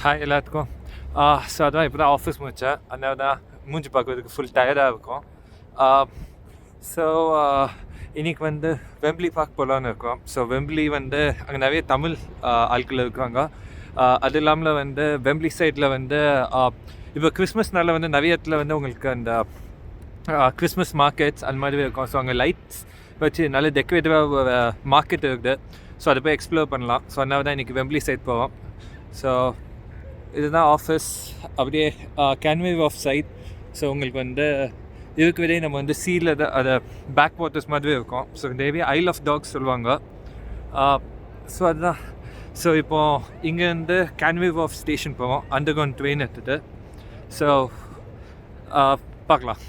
Hi எல்லாத்துக்கும். So அதான் இப்போ தான் ஆஃபீஸ் முடித்தேன். அதனால தான் மூஞ்சி பார்க்குறதுக்கு ஃபுல் டயர்டாக இருக்கும். ஸோ இன்றைக்கி வந்து வெம்பிளி பார்க் போகலான்னு இருக்கோம். ஸோ வெம்பிளி வந்து அங்கே நிறைய தமிழ் ஆட்கள் இருக்காங்க. அது இல்லாமல் வந்து வெம்பிளி சைடில் வந்து இப்போ கிறிஸ்மஸ்னால வந்து நிறைய இடத்துல வந்து உங்களுக்கு அந்த கிறிஸ்மஸ் மார்க்கெட்ஸ் அந்த மாதிரி இருக்கும். ஸோ அங்கே லைட்ஸ் வச்சு நல்ல டெக்கரேட்டிவாக மார்க்கெட் இருக்குது. ஸோ அதை போய் எக்ஸ்ப்ளோர் பண்ணலாம். ஸோ அதனால தான் இன்றைக்கி வெம்பிளி சைட் போவோம். ஸோ இதுதான் ஆஃபீஸ். அப்படியே கேன்வே ஆஃப் சைட். ஸோ உங்களுக்கு வந்து இதுக்கு விடையே நம்ம வந்து சீல அதை பேக் வாட்டர்ஸ் மாதிரி இருக்கும். ஸோ டேவி ஐல் ஆஃப் டாக்ஸ் சொல்லுவாங்க. ஸோ அதுதான். ஸோ இப்போது இங்கேருந்து கேன்வே ஆஃப் ஸ்டேஷன் போவோம், அண்டர் கிரவுண்ட் ட்ரெயின் எடுத்துகிட்டு. ஸோ பார்க்கலாம்.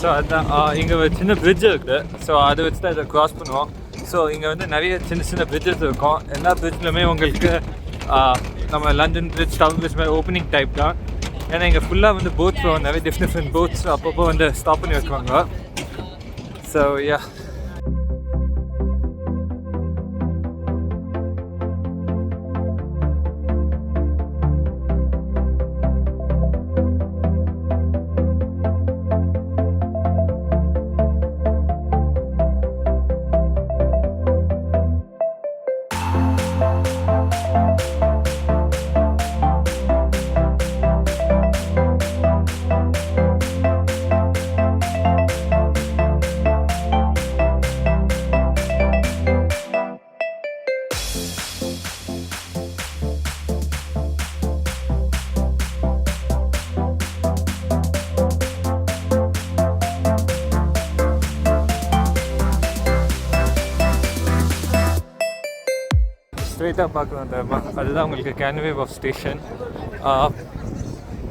ஸோ அதுதான் இங்கே ஒரு சின்ன பிரிட்ஜ் இருக்குது. ஸோ அதை வச்சு தான் இதை க்ராஸ் பண்ணுவோம். ஸோ இங்கே வந்து நிறைய சின்ன சின்ன பிரிட்ஜஸ் இருக்கும். எல்லா பிரிட்ஜ்லையுமே உங்களுக்கு நம்ம லண்டன் பிரிட்ஜ், டவுன் பிரிட்ஜ் மாதிரி ஓப்பனிங் டைப் தான். ஏன்னா இங்கே ஃபுல்லாக வந்து போட்ஸ் வரும், நிறைய டிஃப்ரெண்ட் போட்ஸ் அப்பப்போ வந்து ஸ்டாப் பண்ணி வைக்குவாங்க. ஸோ யா, ஸ்ட்ரெயிட்டாக பார்க்கலாம் தெரியுமா, அதுதான் உங்களுக்கு கேன்வே ஆஃப் ஸ்டேஷன்.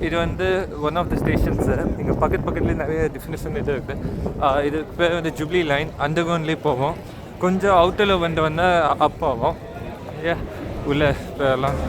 இது வந்து ஒன் ஆஃப் த ஸ்டேஷன்ஸு. இங்கே பக்கத்துலேயே நிறைய டிஃபினிஷன் இது இருக்குது. இது பேர் வந்து ஜூப்ளி லைன். அண்டர் கிரவுண்ட்லேயே போவோம். கொஞ்சம் அவுட்டரில் வந்து அப் ஆகும். ஏ உள்ளே போயிடலாம்.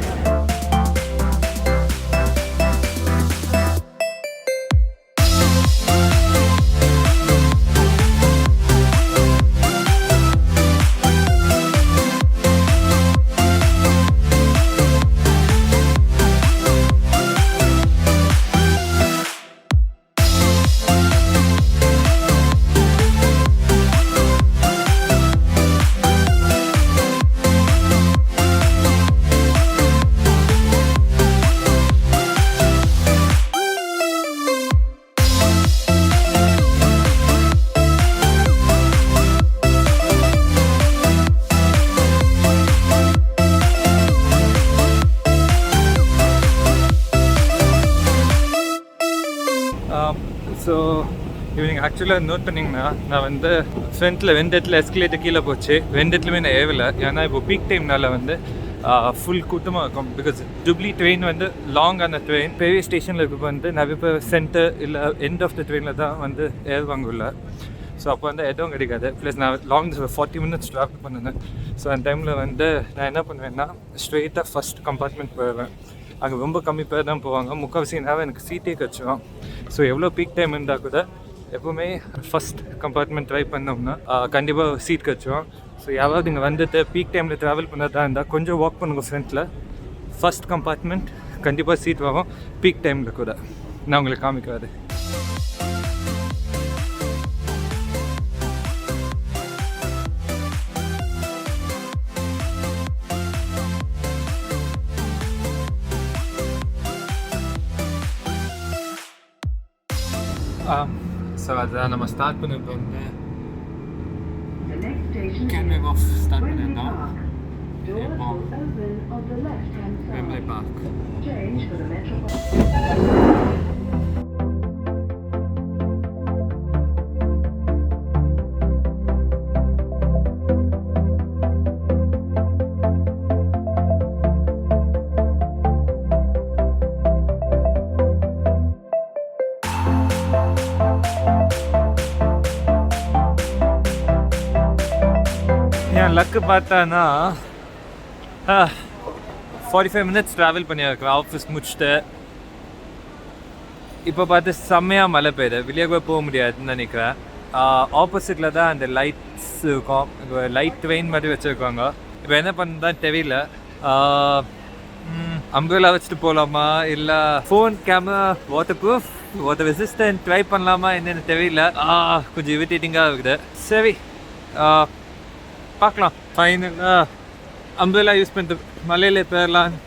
ஸோ இப்போ நீங்கள் ஆக்சுவலாக நோட் பண்ணிங்கன்னா, நான் வந்து ஃப்ரண்ட்டில் 2 இடத்துல எஸ்கலேட்டர் கீழே போச்சு. 2 இடத்துலையுமே நான் ஏவலை. ஏன்னா இப்போ பீக் டைம்னால வந்து ஃபுல் கூட்டமாக இருக்கும். பிகாஸ் ஜூப்ளி ட்ரெயின் வந்து லாங்கான ட்ரெயின். பெரிய ஸ்டேஷனில் இருக்க வந்து நிறைய பேர் சென்டர் இல்லை எண்ட் ஆஃப் த ட்ரெயினில் தான் வந்து ஏறுவாங்க உள்ள. ஸோ அப்போ வந்து இடம் கிடைக்காது. ப்ளஸ் நான் லாங் 40 minutes ட்ராவல் பண்ணினேன். ஸோ அந்த டைமில் வந்து நான் என்ன பண்ணுவேன்னா, ஸ்ட்ரெயிட்டாக ஃபஸ்ட் கம்பார்ட்மெண்ட் போயிடுவேன். அங்கே ரொம்ப கம்மி பேர் தான் போவாங்க. முக்கால்வாசி நேரம் எனக்கு சீட்டே கிடச்சிடும். ஸோ எவ்வளோ பீக் டைம் இருந்தால் கூட எப்போவுமே ஃபஸ்ட் கம்பார்ட்மெண்ட் ட்ரை பண்ணோம்னா கண்டிப்பாக சீட் கிடச்சிடும். ஸோ யாராவது இங்கே வந்துட்டு பீக் டைமில் ட்ராவல் பண்ணதா இருந்தால் கொஞ்சம் வாக் பண்ணுங்க ஃப்ரண்ட்டில். ஃபஸ்ட் கம்பார்ட்மெண்ட் கண்டிப்பாக சீட் வரும் பீக் டைமில் கூட. நான் உங்களுக்கு காமிக்காது. ஸோ அதுதான் நம்ம ஸ்டார்ட் பண்ண இப்போ வந்து The next station Canary Wharf start Wembley பண்ணியிருந்தோம். Park. Doors இப்போ will open on the left-hand side. Wembley Park. Change for the Metropolitan. N luck பார்த்தானா 45 மினிட்ஸ் ட்ராவல் பண்ணியிருக்கேன் ஆஃபீஸ் முடிச்சுட்டு. இப்போ பார்த்து செம்மையாக மழை பெய்யுது, வெளியே கூட போக முடியாதுன்னு நினைக்கிறேன். ஆப்போசிட்டில் தான் அந்த லைட்ஸ் இருக்கும், லைட் ட்ரெயின் மாதிரி வச்சுருக்காங்க. இப்போ என்ன பண்ணுறதுதான் தெரியல. அம்ப்ரெல்லா வச்சுட்டு போகலாமா, இல்லை phone camera water resistant try பண்ணலாமா என்னென்னு தெரியல. கொஞ்சம் இரிட்டேட்டிங்காக இருக்குது. சரி பார்க்கலாம். ஃபைனலாக அம்ப்ரெல்லா யூஸ் பண்ணிட்டு மலையில் போயிடலான்னு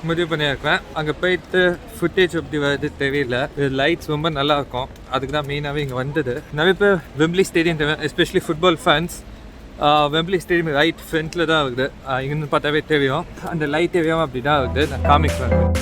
முடிவு பண்ணியிருக்கேன். அங்கே போயிட்டு ஃபுட்டேஜ் எப்படி வருது தெரியல. லைட்ஸ் ரொம்ப நல்லா இருக்கும், அதுக்கு தான் மெயினாகவே இங்கே வந்தது. நிறைய பேர் வெம்ப்லி ஸ்டேடியம் தெரியும், especially football fans. Wembley stadium right ஃப்ரண்ட்டில் தான் இருக்குது. இங்கேருந்து பார்த்தாவே தெரியும், அந்த லைட் தெரியாமல் அப்படி தான் இருக்குது. நான் காமிக்கிறேன்.